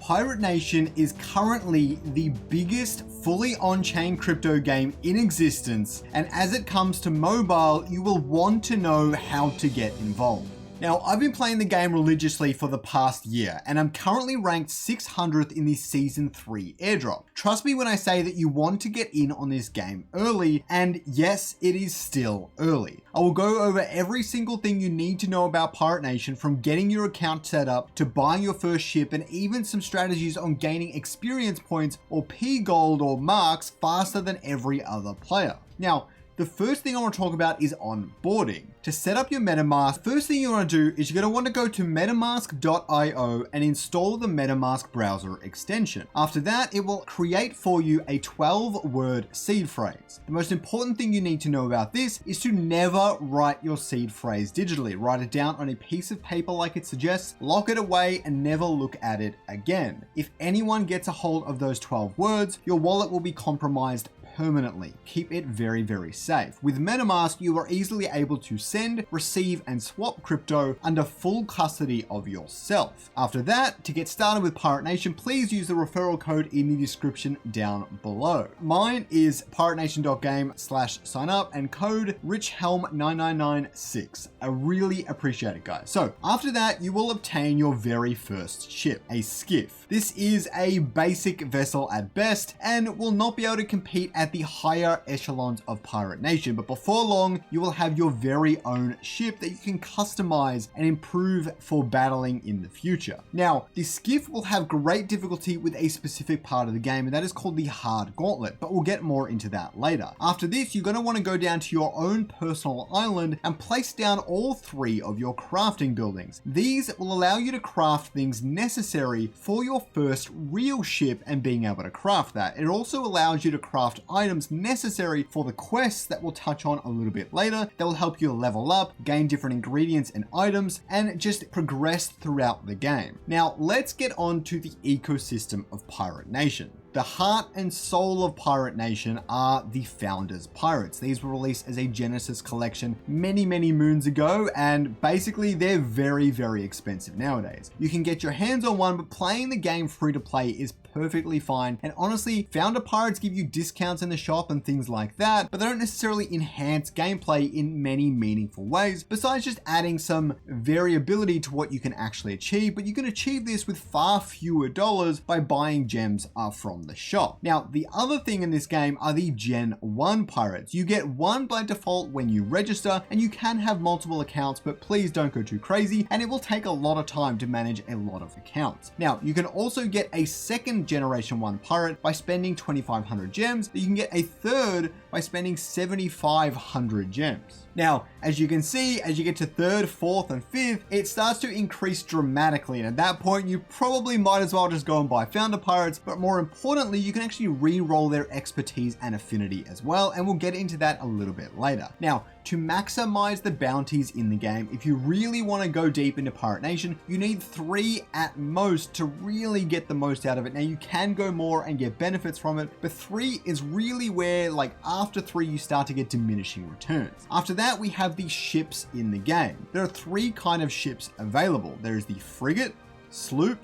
Pirate Nation is currently the biggest fully on-chain crypto game in existence, and as it comes to mobile, you will want to know how to get involved. Now, I've been playing the game religiously for the past year, and I'm currently ranked 600th in the Season 3 airdrop. Trust me when I say that you want to get in on this game early, and yes, it is still early. I will go over every single thing you need to know about Pirate Nation, from getting your account set up to buying your first ship, and even some strategies on gaining experience points or P-Gold or marks faster than every other player. Now, the first thing I want to talk about is onboarding. To set up your Metamask, first thing you want to do is you're going to want to go to metamask.io and install the Metamask browser extension. After that, it will create for you a 12-word seed phrase. The most important thing you need to know about this is to never write your seed phrase digitally. Write it down on a piece of paper like it suggests, lock it away, and never look at it again. If anyone gets a hold of those 12 words, your wallet will be compromised permanently. Keep it very, very safe. With Metamask, you are easily able to send, receive, and swap crypto under full custody of yourself. After that, to get started with Pirate Nation, please use the referral code in the description down below. Mine is piratenation.game/signup and code richhelm9996. I really appreciate it, guys. So after that, you will obtain your very first ship, a skiff. This is a basic vessel at best and will not be able to compete at the higher echelons of Pirate Nation, but before long, you will have your very own ship that you can customize and improve for battling in the future. Now, the skiff will have great difficulty with a specific part of the game, and that is called the hard gauntlet, but we'll get more into that later. After this, you're going to want to go down to your own personal island and place down all 3 of your crafting buildings. These will allow you to craft things necessary for your first real ship and being able to craft that. It also allows you to craft items necessary for the quests that we'll touch on a little bit later that will help you level up, gain different ingredients and items, and just progress throughout the game. Now, let's get on to the ecosystem of Pirate Nation. The heart and soul of Pirate Nation are the Founders Pirates. These were released as a Genesis collection many moons ago, and basically they're very, very expensive nowadays. You can get your hands on one, but playing the game free to play is perfectly fine. And honestly, Founder Pirates give you discounts in the shop and things like that, but they don't necessarily enhance gameplay in many meaningful ways, besides just adding some variability to what you can actually achieve. But you can achieve this with far fewer dollars by buying gems from the shop. Now, the other thing in this game are the Gen 1 pirates. You get one by default when you register, and you can have multiple accounts, but please don't go too crazy, and it will take a lot of time to manage a lot of accounts. Now, you can also get a second Generation 1 pirate by spending 2,500 gems. You can get a third by spending 7,500 gems. Now, as you can see, as you get to 3rd, 4th, and 5th, it starts to increase dramatically. And at that point, you probably might as well just go and buy Founder Pirates. But more importantly, you can actually re-roll their expertise and affinity as well. And we'll get into that a little bit later. Now, to maximize the bounties in the game, if you really want to go deep into Pirate Nation, you need 3 at most to really get the most out of it. Now, you can go more and get benefits from it, but 3 is really where, like, after 3, you start to get diminishing returns. After that, we have the ships in the game. There are 3 kind of ships available. There is the frigate, sloop,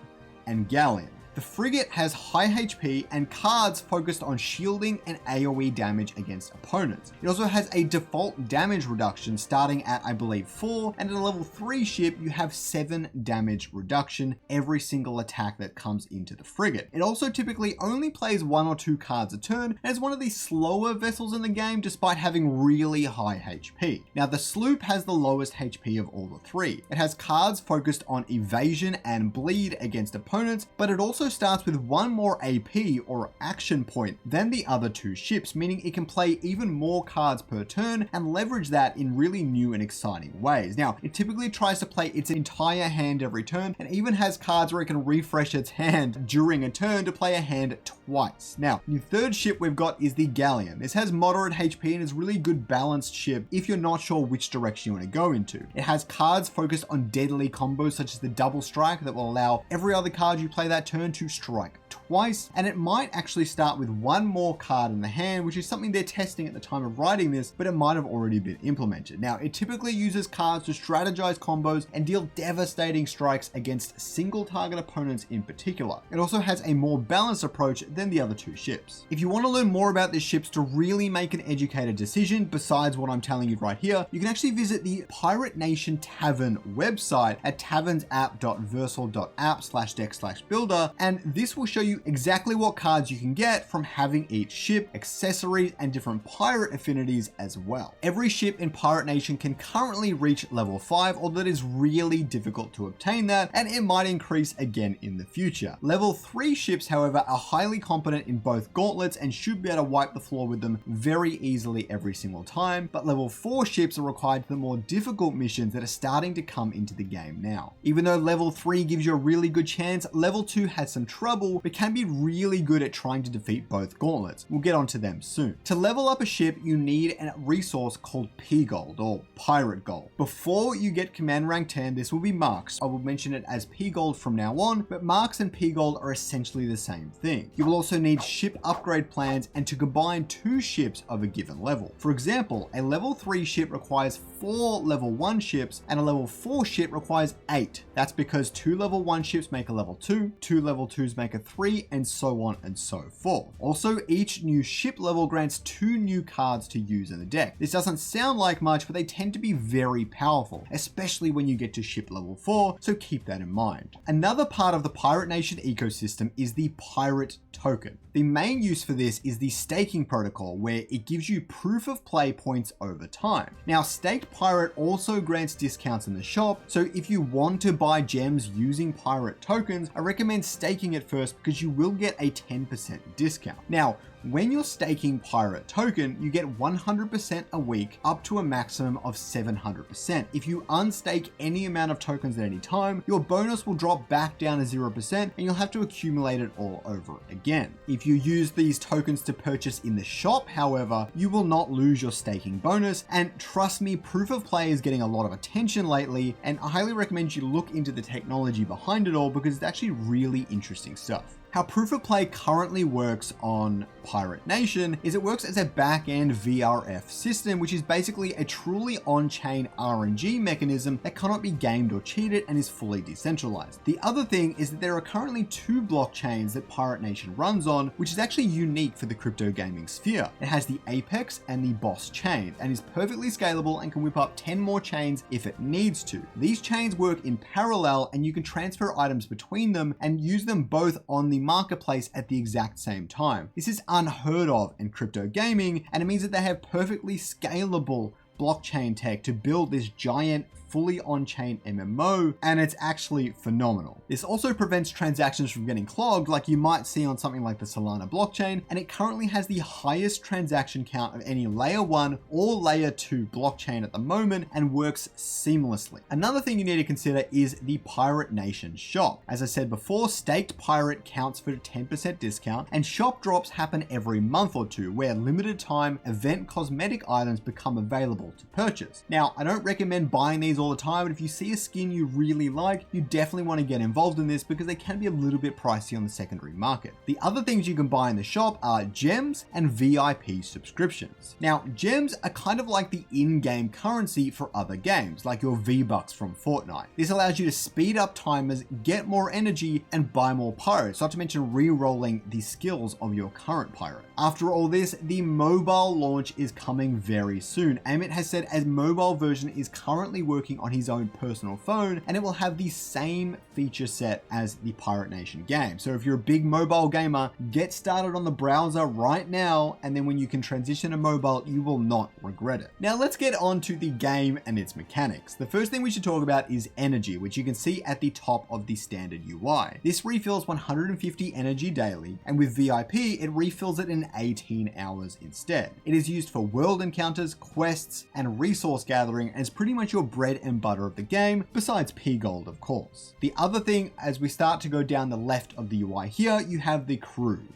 and galleon. The frigate has high HP and cards focused on shielding and AoE damage against opponents. It also has a default damage reduction starting at, I believe, 4, and at a level 3 ship, you have 7 damage reduction every single attack that comes into the frigate. It also typically only plays 1 or 2 cards a turn, and is one of the slower vessels in the game despite having really high HP. Now, the sloop has the lowest HP of all the 3. It has cards focused on evasion and bleed against opponents, but it also starts with 1 more AP or action point than the other 2 ships, meaning it can play even more cards per turn and leverage that in really new and exciting ways. Now, it typically tries to play its entire hand every turn, and even has cards where it can refresh its hand during a turn to play a hand twice. Now, the 3rd ship we've got is the galleon. This has moderate HP and is really good balanced ship if you're not sure which direction you want to go into. It has cards focused on deadly combos such as the double strike that will allow every other card you play that turn to strike twice. twice, and it might actually start with one more card in the hand, which is something they're testing at the time of writing this, but it might have already been implemented. Now, it typically uses cards to strategize combos and deal devastating strikes against single target opponents in particular. It also has a more balanced approach than the other two ships. If you want to learn more about these ships to really make an educated decision, besides what I'm telling you right here, you can actually visit the Pirate Nation Tavern website at tavernsapp.versal.app/deck/builder, and this will show you exactly what cards you can get from having each ship, accessories, and different pirate affinities as well. Every ship in Pirate Nation can currently reach level 5, although it is really difficult to obtain that, and it might increase again in the future. Level 3 ships, however, are highly competent in both gauntlets and should be able to wipe the floor with them very easily every single time, but level 4 ships are required for the more difficult missions that are starting to come into the game now. Even though level 3 gives you a really good chance, level 2 has some trouble, but can be really good at trying to defeat both gauntlets. We'll get onto them soon. To level up a ship, you need a resource called P Gold or Pirate Gold. Before you get command rank 10, this will be marks. I will mention it as P Gold from now on, but marks and P Gold are essentially the same thing. You will also need ship upgrade plans and to combine 2 ships of a given level. For example, a level 3 ship requires 4 level 1 ships and a level 4 ship requires 8. That's because 2 level 1 ships make a level 2, 2 level 2s make a 3, and so on and so forth. Also, each new ship level grants 2 new cards to use in the deck. This doesn't sound like much, but they tend to be very powerful, especially when you get to ship level 4, so keep that in mind. Another part of the Pirate Nation ecosystem is the Pirate Token. The main use for this is the staking protocol, where it gives you proof of play points over time. Now, Staked Pirate also grants discounts in the shop, so if you want to buy gems using Pirate tokens, I recommend staking it first because you will get a 10% discount. Now, when you're staking Pirate token, you get 100% a week up to a maximum of 700%. If you unstake any amount of tokens at any time, your bonus will drop back down to 0% and you'll have to accumulate it all over again. If you use these tokens to purchase in the shop, however, you will not lose your staking bonus. And trust me, proof of play is getting a lot of attention lately, and I highly recommend you look into the technology behind it all because it's actually really interesting stuff. How proof of play currently works on Pirate Nation is it works as a back-end VRF system, which is basically a truly on-chain RNG mechanism that cannot be gamed or cheated and is fully decentralized. The other thing is that there are currently 2 blockchains that Pirate Nation runs on, which is actually unique for the crypto gaming sphere. It has the Apex and the Boss chain and is perfectly scalable and can whip up 10 more chains if it needs to. These chains work in parallel and you can transfer items between them and use them both on the marketplace at the exact same time. This is unheard of in crypto gaming, and it means that they have perfectly scalable blockchain tech to build this giant fully on-chain MMO, and it's actually phenomenal. This also prevents transactions from getting clogged like you might see on something like the Solana blockchain, and it currently has the highest transaction count of any layer 1 or layer 2 blockchain at the moment and works seamlessly. Another thing you need to consider is the Pirate Nation shop. As I said before, Staked Pirate counts for a 10% discount, and shop drops happen every month or two where limited time event cosmetic items become available to purchase. Now, I don't recommend buying these all the time, but if you see a skin you really like, you definitely want to get involved in this because they can be a little bit pricey on the secondary market. The other things you can buy in the shop are gems and VIP subscriptions. Now, gems are kind of like the in-game currency for other games, like your V-Bucks from Fortnite. This allows you to speed up timers, get more energy, and buy more pirates, not to mention re-rolling the skills of your current pirate. After all this, the mobile launch is coming very soon. Amit has said a mobile version is currently working on his own personal phone, and it will have the same feature set as the Pirate Nation game. So if you're a big mobile gamer, get started on the browser right now, and then when you can transition to mobile, you will not regret it. Now let's get on to the game and its mechanics. The first thing we should talk about is energy, which you can see at the top of the standard UI. This refills 150 energy daily, and with VIP, it refills it in 18 hours instead. It is used for world encounters, quests, and resource gathering, and is pretty much your bread and butter of the game, besides P Gold, of course. The other thing, as we start to go down the left of the UI here, you have the crew.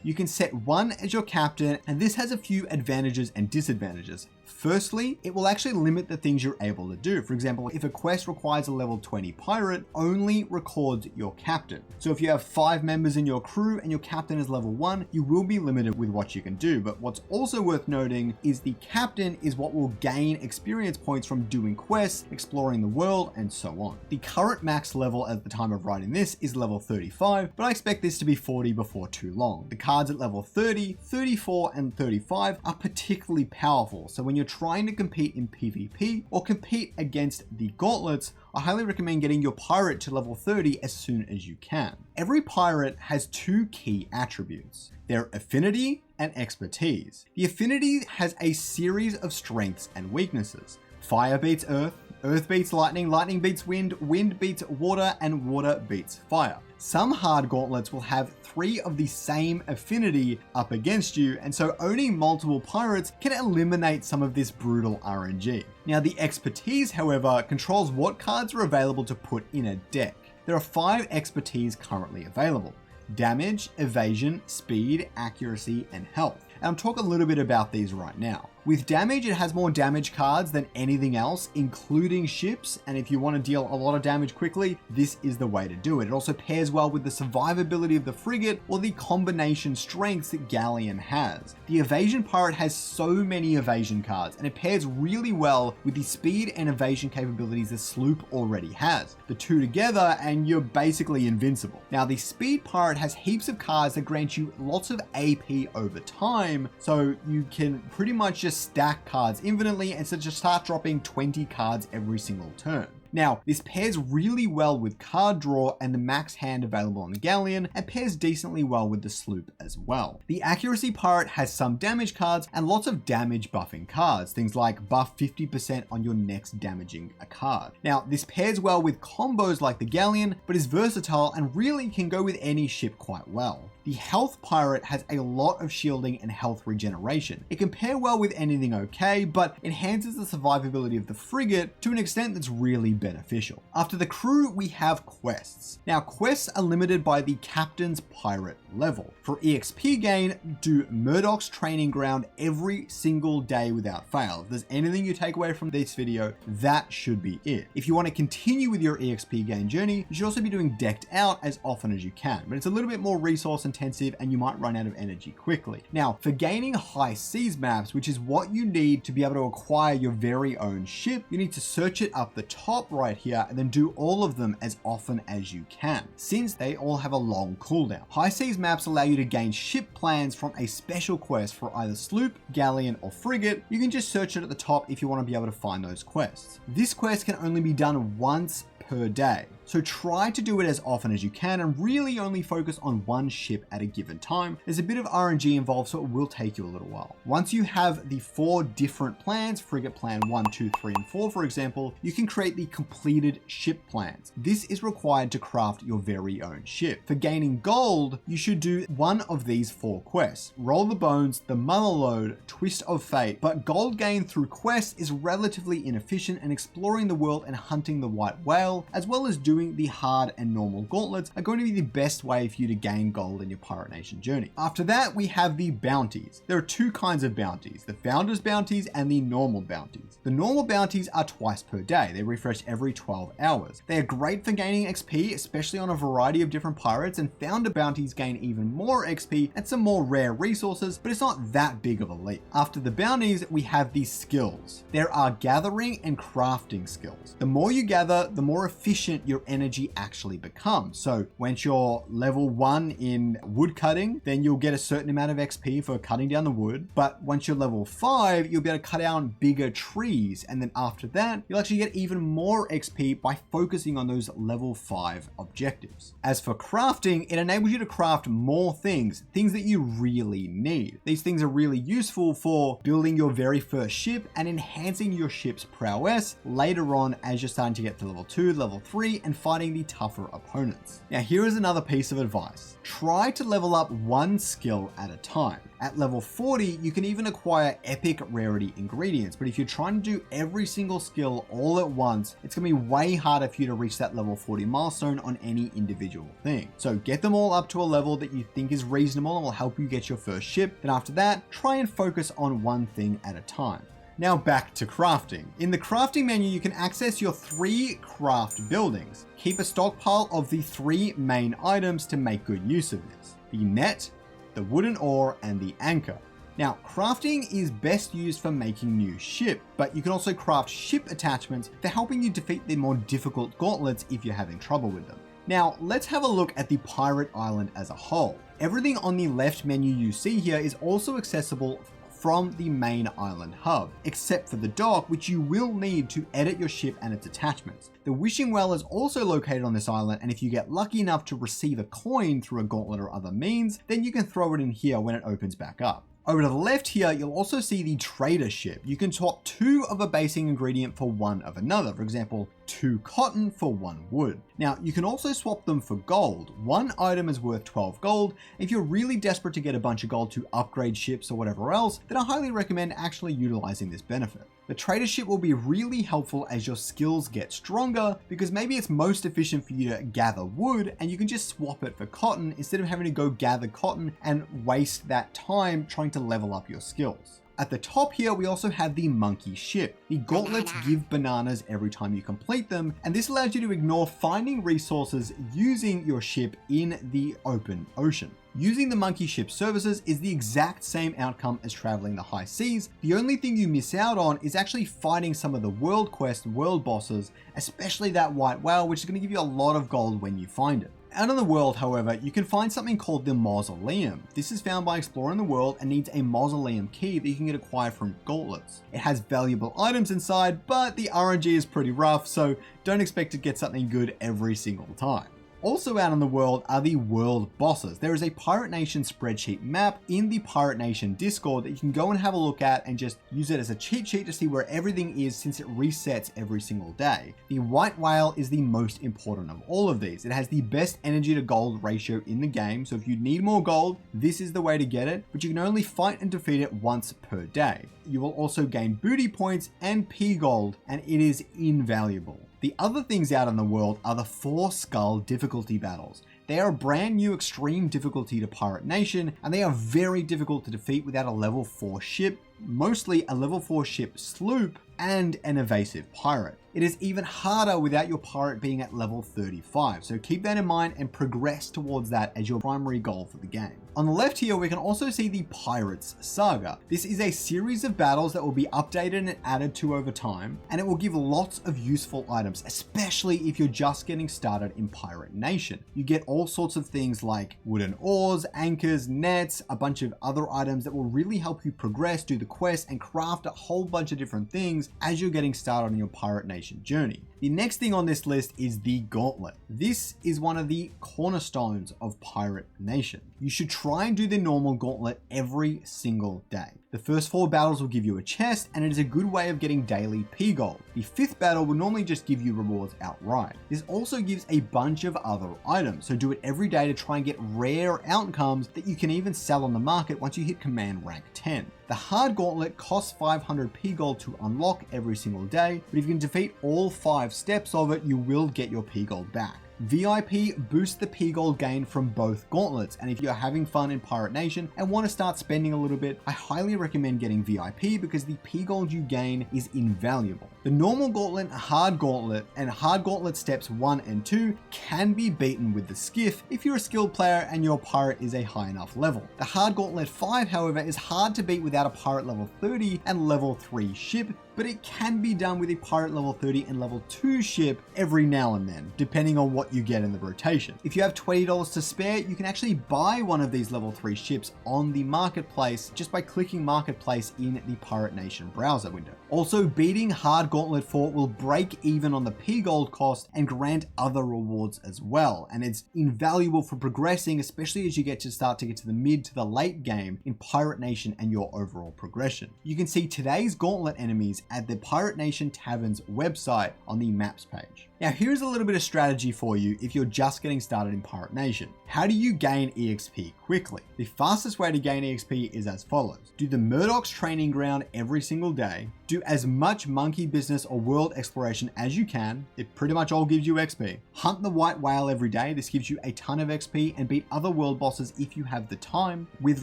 You can set one as your captain, and this has a few advantages and disadvantages. Firstly, it will actually limit the things you're able to do. For example, if a quest requires a level 20 pirate, only records your captain. So if you have 5 members in your crew and your captain is level 1, you will be limited with what you can do. But what's also worth noting is the captain is what will gain experience points from doing quests, exploring the world, and so on. The current max level at the time of writing this is level 35, but I expect this to be 40 before too long. The cards at level 30, 34, and 35 are particularly powerful. So when you're trying to compete in PvP or compete against the gauntlets, I highly recommend getting your pirate to level 30 as soon as you can. Every pirate has 2 key attributes: their affinity and expertise. The affinity has a series of strengths and weaknesses. Fire beats earth, earth beats lightning, lightning beats wind, wind beats water, and water beats fire. Some hard gauntlets will have 3 of the same affinity up against you, and so owning multiple pirates can eliminate some of this brutal RNG. Now, the expertise, however, controls what cards are available to put in a deck. There are 5 expertise currently available: damage, evasion, speed, accuracy, and health. And I'll talk a little bit about these right now. With damage, it has more damage cards than anything else, including ships, and if you want to deal a lot of damage quickly, this is the way to do it. It also pairs well with the survivability of the frigate or the combination strengths that Galleon has. The evasion pirate has so many evasion cards, and it pairs really well with the speed and evasion capabilities the sloop already has. The two together and you're basically invincible. Now, the speed pirate has heaps of cards that grant you lots of AP over time, so you can pretty much just stack cards infinitely and so just start dropping 20 cards every single turn. Now, this pairs really well with card draw and the max hand available on the Galleon, and pairs decently well with the sloop as well. The accuracy pirate has some damage cards and lots of damage buffing cards, things like buff 50% on your next damaging a card. Now, this pairs well with combos like the Galleon, but is versatile and really can go with any ship quite well. The health pirate has a lot of shielding and health regeneration. It can pair well with anything okay, but enhances the survivability of the frigate to an extent that's really beneficial. After the crew, we have quests. Now, quests are limited by the captain's pirate level. For EXP gain, do Murdoch's training ground every single day without fail. If there's anything you take away from this video, that should be it. If you want to continue with your EXP gain journey, you should also be doing decked out as often as you can, but it's a little bit more resource intensive and you might run out of energy quickly. Now, for gaining high seas maps, which is what you need to be able to acquire your very own ship, you need to search it up the top right here and then do all of them as often as you can, since they all have a long cooldown. High seas maps allow you to gain ship plans from a special quest for either sloop, galleon, or frigate. You can just search it at the top if you want to be able to find those quests. This quest can only be done once per day, so try to do it as often as you can and really only focus on one ship at a given time. There's a bit of RNG involved, so it will take you a little while. Once you have the 4 different plans, frigate plan 1, 2, 3, and 4, for example, you can create the completed ship plans. This is required to craft your very own ship. For gaining gold, you should do one of these 4 quests: Roll the Bones, the Mother Lode, Twist of Fate. But gold gain through quests is relatively inefficient, and exploring the world and hunting the white whale, as well as doing the hard and normal gauntlets, are going to be the best way for you to gain gold in your Pirate Nation journey. After that, we have the bounties. There are 2 kinds of bounties: the Founders Bounties and the normal bounties. The normal bounties are twice per day. They refresh every 12 hours. They are great for gaining XP, especially on a variety of different pirates, and Founder Bounties gain even more XP and some more rare resources, but it's not that big of a leap. After the bounties, we have the skills. There are gathering and crafting skills. The more you gather, the more efficient your energy actually becomes. So once you're level 1 in wood cutting, then you'll get a certain amount of XP for cutting down the wood. But once you're level 5, you'll be able to cut down bigger trees. And then after that, you'll actually get even more XP by focusing on those level 5 objectives. As for crafting, it enables you to craft more things that you really need. These things are really useful for building your very first ship and enhancing your ship's prowess later on as you're starting to get to level 2, level 3, and and fighting the tougher opponents. Now here is another piece of advice. Try to level up one skill at a time. At level 40, you can even acquire epic rarity ingredients, but if you're trying to do every single skill all at once, it's going to be way harder for you to reach that level 40 milestone on any individual thing. So get them all up to a level that you think is reasonable and will help you get your first ship. Then after that, try and focus on one thing at a time. Now back to crafting. In the crafting menu, you can access your 3 craft buildings. Keep a stockpile of the 3 main items to make good use of this: the net, the wooden oar, and the anchor. Now, crafting is best used for making new ship, but you can also craft ship attachments for helping you defeat the more difficult gauntlets if you're having trouble with them. Now, let's have a look at the pirate island as a whole. Everything on the left menu you see here is also accessible from the main island hub, except for the dock, which you will need to edit your ship and its attachments. The wishing well is also located on this island, and if you get lucky enough to receive a coin through a gauntlet or other means, then you can throw it in here when it opens back up. Over to the left here, you'll also see the trader ship. You can swap 2 of a basic ingredient for 1 of another. For example, 2 cotton for 1 wood. Now, you can also swap them for gold. 1 item is worth 12 gold. If you're really desperate to get a bunch of gold to upgrade ships or whatever else, then I highly recommend actually utilizing this benefit. The trader ship will be really helpful as your skills get stronger, because maybe it's most efficient for you to gather wood and you can just swap it for cotton instead of having to go gather cotton and waste that time trying to level up your skills. At the top here, we also have the monkey ship. The gauntlets give bananas every time you complete them, and this allows you to ignore finding resources using your ship in the open ocean. Using the monkey ship services is the exact same outcome as traveling the high seas. The only thing you miss out on is actually fighting some of the world quest world bosses, especially that white whale, which is going to give you a lot of gold when you find it. Out in the world, however, you can find something called the mausoleum. This is found by exploring the world and needs a mausoleum key that you can get acquired from gauntlets. It has valuable items inside, but the RNG is pretty rough, so don't expect to get something good every single time. Also out in the world are the world bosses. There is a Pirate Nation spreadsheet map in the Pirate Nation Discord that you can go and have a look at and just use it as a cheat sheet to see where everything is, since it resets every single day. The white whale is the most important of all of these. It has the best energy to gold ratio in the game, so if you need more gold, this is the way to get it, but you can only fight and defeat it once per day. You will also gain booty points and P gold, and it is invaluable. The other things out in the world are the 4 skull difficulty battles. They are a brand new extreme difficulty to Pirate Nation, and they are very difficult to defeat without a level 4 ship, mostly a level 4 ship sloop and an evasive pirate. It is even harder without your pirate being at level 35, so keep that in mind and progress towards that as your primary goal for the game. On the left here, we can also see the Pirates Saga. This is a series of battles that will be updated and added to over time, and it will give lots of useful items, especially if you're just getting started in Pirate Nation. You get all sorts of things like wooden oars, anchors, nets, a bunch of other items that will really help you progress, do the quest, and craft a whole bunch of different things as you're getting started on your Pirate Nation journey. The next thing on this list is the Gauntlet. This is one of the cornerstones of Pirate Nation. You should try and do the normal Gauntlet every single day. The first 4 battles will give you a chest, and it is a good way of getting daily P gold. The 5th battle will normally just give you rewards outright. This also gives a bunch of other items, so do it every day to try and get rare outcomes that you can even sell on the market once you hit command rank 10. The hard gauntlet costs 500 P gold to unlock every single day, but if you can defeat all 5 steps of it, you will get your P gold back. VIP boosts the P gold gain from both gauntlets, and if you're having fun in Pirate Nation and want to start spending a little bit, I highly recommend getting VIP because the P gold you gain is invaluable. The normal gauntlet, hard gauntlet steps 1 and 2 can be beaten with the skiff if you're a skilled player and your pirate is a high enough level. The hard gauntlet 5, however, is hard to beat without a pirate level 30 and level 3 ship, but it can be done with a pirate level 30 and level 2 ship every now and then, depending on what you get in the rotation. If you have $20 to spare, you can actually buy one of these level 3 ships on the marketplace just by clicking marketplace in the Pirate Nation browser window. Also, beating hard gauntlet 4 will break even on the P gold cost and grant other rewards as well, and it's invaluable for progressing, especially as you start to get to the mid to the late game in Pirate Nation and your overall progression. You can see today's gauntlet enemies at the Pirate Nation Tavern's website on the maps page. Now here's a little bit of strategy for you if you're just getting started in Pirate Nation. How do you gain EXP quickly? The fastest way to gain EXP is as follows. Do the Murdoch's training ground every single day. Do as much monkey business or world exploration as you can. It pretty much all gives you XP. Hunt the white whale every day. This gives you a ton of XP, and beat other world bosses if you have the time. With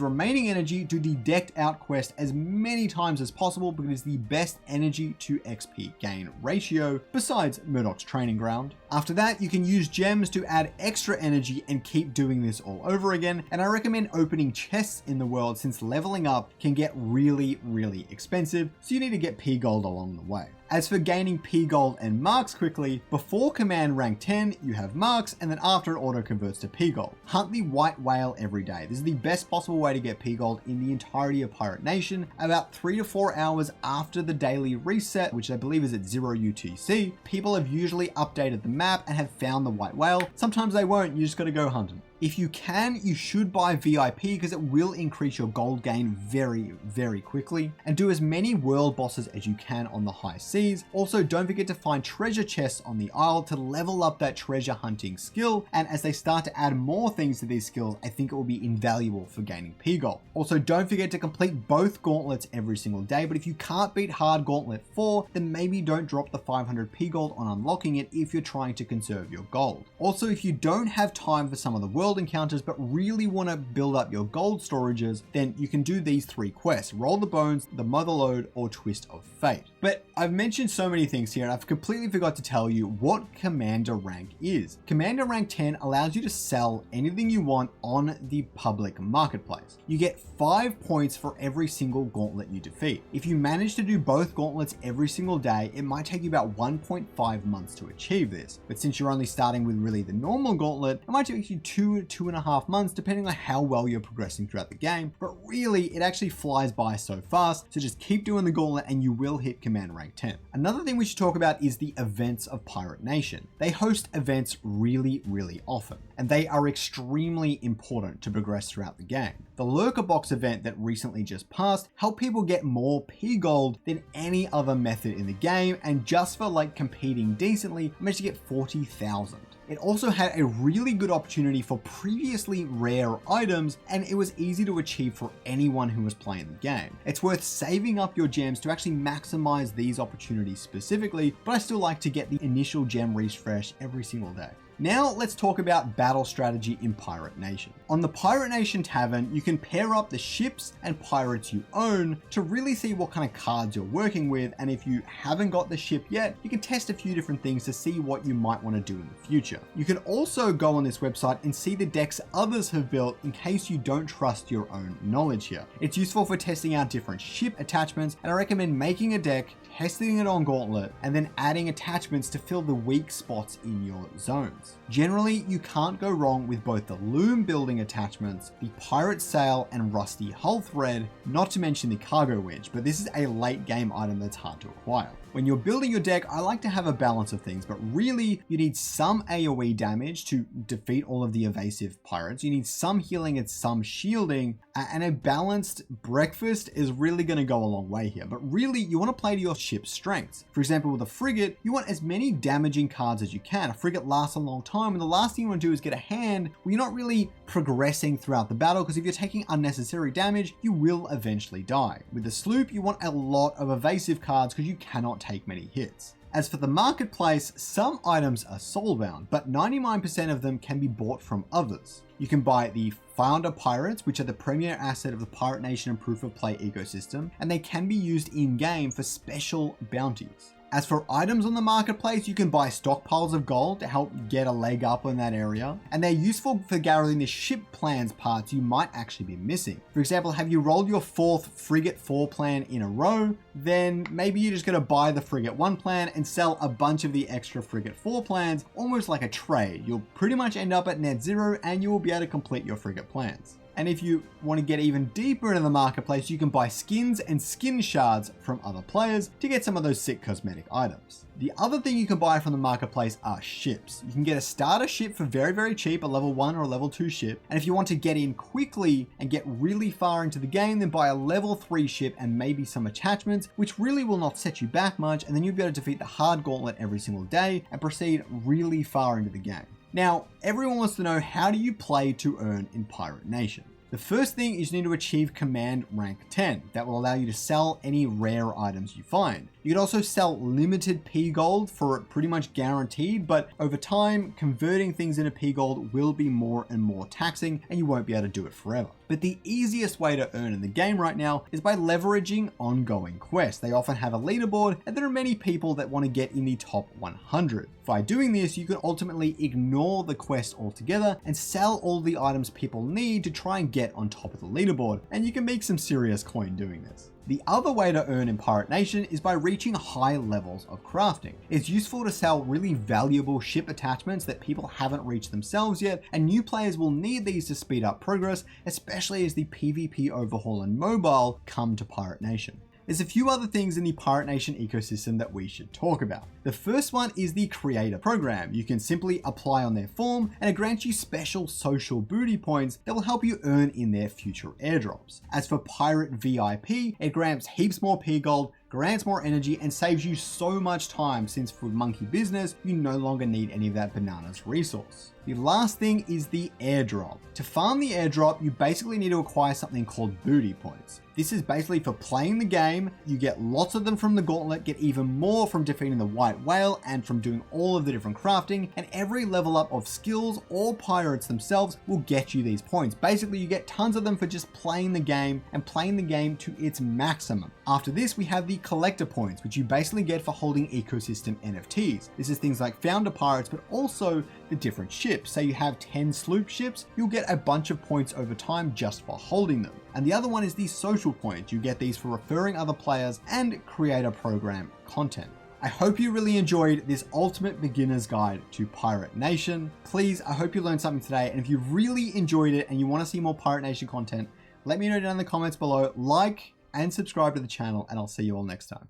remaining energy, do the decked out quest as many times as possible because it's the best energy to XP gain ratio besides Murdoch's training ground. After that, you can use gems to add extra energy and keep doing this all over again. And I recommend opening chests in the world since leveling up can get really expensive, so you need to get P gold along the way. As for gaining P gold and marks quickly, before command rank 10, you have marks, and then after it auto converts to P gold. Hunt the white whale every day. This is the best possible way to get P gold in the entirety of Pirate Nation. About 3 to 4 hours after the daily reset, which I believe is at 0 UTC, people have usually updated the map and have found the white whale. Sometimes they won't, you just gotta go hunt them. If you can, you should buy VIP because it will increase your gold gain very quickly, and do as many world bosses as you can on the high seas. Also, don't forget to find treasure chests on the isle to level up that treasure hunting skill, and as they start to add more things to these skills, I think it will be invaluable for gaining P gold. Also, don't forget to complete both gauntlets every single day, but if you can't beat hard gauntlet 4, then maybe don't drop the 500 P gold on unlocking it if you're trying to conserve your gold. Also, if you don't have time for some of the world encounters but really want to build up your gold storages, then you can do these 3 quests: Roll the Bones, the Motherlode, or Twist of Fate. But I've mentioned so many things here and I've completely forgot to tell you what Commander rank is. Commander rank 10 allows you to sell anything you want on the public marketplace. You get 5 points for every single gauntlet you defeat. If you manage to do both gauntlets every single day, it might take you about 1.5 months to achieve this. But since you're only starting with really the normal gauntlet, it might take you 2.5 months depending on how well you're progressing throughout the game. But really, it actually flies by so fast, so just keep doing the gauntlet and you will hit Commander rank 10. Another thing we should talk about is the events of Pirate Nation. They host events really often, and they are extremely important to progress throughout the game. The Lurker Box event that recently just passed helped people get more P gold than any other method in the game, and just for like competing decently, managed to get 40,000. It also had a really good opportunity for previously rare items, and it was easy to achieve for anyone who was playing the game. It's worth saving up your gems to actually maximize these opportunities specifically, but I still like to get the initial gem refresh every single day. Now let's talk about battle strategy in Pirate Nation. On the Pirate Nation Tavern, you can pair up the ships and pirates you own to really see what kind of cards you're working with, and if you haven't got the ship yet, you can test a few different things to see what you might want to do in the future. You can also go on this website and see the decks others have built in case you don't trust your own knowledge here. It's useful for testing out different ship attachments, and I recommend making a deck, testing it on Gauntlet, and then adding attachments to fill the weak spots in your zones. Generally, you can't go wrong with both the loom building attachments, the pirate sail and rusty hull thread, not to mention the cargo winch, but this is a late game item that's hard to acquire. When you're building your deck, I like to have a balance of things, but really you need some AoE damage to defeat all of the evasive pirates. You need some healing and some shielding, and a balanced breakfast is really going to go a long way here. But really, you want to play to your ship's strengths. For example, with a frigate, you want as many damaging cards as you can. A frigate lasts a long time, and the last thing you want to do is get a hand where you're not really progressing throughout the battle, because if you're taking unnecessary damage, you will eventually die. With the sloop, you want a lot of evasive cards because you cannot take many hits. As for the marketplace, some items are soulbound, but 99% of them can be bought from others. You can buy the Founder Pirates, which are the premier asset of the Pirate Nation and Proof of Play ecosystem, and they can be used in-game for special bounties. As for items on the marketplace, you can buy stockpiles of gold to help get a leg up in that area, and they're useful for gathering the ship plans parts you might actually be missing. For example, have you rolled your 4th Frigate 4 plan in a row? Then maybe you're just going to buy the Frigate 1 plan and sell a bunch of the extra Frigate 4 plans, almost like a trade. You'll pretty much end up at net zero and you will be able to complete your frigate plans. And if you want to get even deeper into the marketplace, you can buy skins and skin shards from other players to get some of those sick cosmetic items. The other thing you can buy from the marketplace are ships. You can get a starter ship for very, very cheap, a level 1 or a level 2 ship. And if you want to get in quickly and get really far into the game, then buy a level 3 ship and maybe some attachments, which really will not set you back much. And then you'll be able to defeat the hard gauntlet every single day and proceed really far into the game. Now, everyone wants to know, how do you play to earn in Pirate Nation? The first thing is you need to achieve command rank 10. That will allow you to sell any rare items you find. You can also sell limited P gold for pretty much guaranteed, but over time, converting things into P gold will be more and more taxing and you won't be able to do it forever. But the easiest way to earn in the game right now is by leveraging ongoing quests. They often have a leaderboard and there are many people that want to get in the top 100. By doing this, you can ultimately ignore the quest altogether and sell all the items people need to try and get on top of the leaderboard, and you can make some serious coin doing this. The other way to earn in Pirate Nation is by reaching high levels of crafting. It's useful to sell really valuable ship attachments that people haven't reached themselves yet, and new players will need these to speed up progress, especially as the PvP overhaul and mobile come to Pirate Nation. There's a few other things in the Pirate Nation ecosystem that we should talk about. The first one is the creator program. You can simply apply on their form and it grants you special social booty points that will help you earn in their future airdrops. As for Pirate VIP, it grants heaps more P gold, grants more energy, and saves you so much time, since for monkey business, you no longer need any of that bananas resource. The last thing is the airdrop. To farm the airdrop, you basically need to acquire something called booty points. This is basically for playing the game. You get lots of them from the Gauntlet, get even more from defeating the white whale and from doing all of the different crafting, and every level up of skills or pirates themselves will get you these points. Basically, you get tons of them for just playing the game and playing the game to its maximum. After this, we have the collector points, which you basically get for holding ecosystem NFTs. This is things like founder pirates, but also the different ships. Say you have 10 sloop ships, you'll get a bunch of points over time just for holding them. And the other one is the social points. You get these for referring other players and creator program content. I hope you really enjoyed this ultimate beginner's guide to Pirate Nation. Please, I hope you learned something today. And if you really enjoyed it and you want to see more Pirate Nation content, let me know down in the comments below. Like and subscribe to the channel, and I'll see you all next time.